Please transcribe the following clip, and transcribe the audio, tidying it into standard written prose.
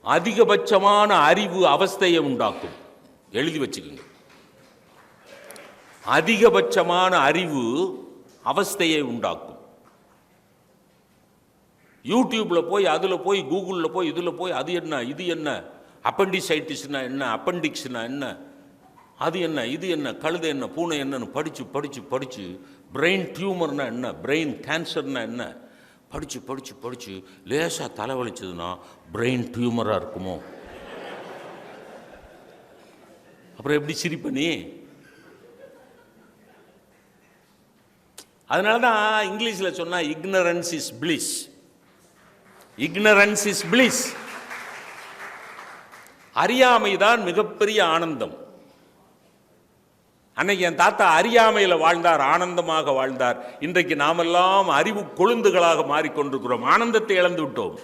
அதிகபட்சமான அறிவு அவஸ்தையை உண்டாக்கும். எழுதி வச்சுக்கோங்க. அதிகபட்சமான அறிவு அவஸ்தையை உண்டாக்கும். யூடியூப்ல போய், அதுல போய், கூகுள்ல போய், இதுல போய், அது என்ன, இது என்ன, அப்பெண்டிசைட்டிஸ்னா என்ன, அப்பெண்டிக்ஸ்னா என்ன, அது என்ன, இது என்ன, கழுதை என்ன, பூனை என்னன்னு படிச்சு படிச்சு படிச்சு, பிரெயின் டியூமர்னா என்ன, பிரெயின் கேன்சர்னா என்ன படிச்சு படிச்சு படிச்சு லேசா தலைவலிச்சதுன்னா பிரெயின் டியூமரா இருக்குமோ? அப்புறம் எப்படி சிரிப்ப நீ? அதனால தான் இங்கிலீஷ்ல சொன்னா ignorance is bliss. ignorance is bliss. அறியாமைதான் மிகப்பெரிய ஆனந்தம். அன்னைக்கு என் தாத்தா அறியாமையில் வாழ்ந்தார், ஆனந்தமாக வாழ்ந்தார். இன்றைக்கு நாமெல்லாம் அறிவு கொழுந்துகளாக மாறிக்கொண்டிருக்கிறோம், ஆனந்தத்தை இழந்து விட்டோம்.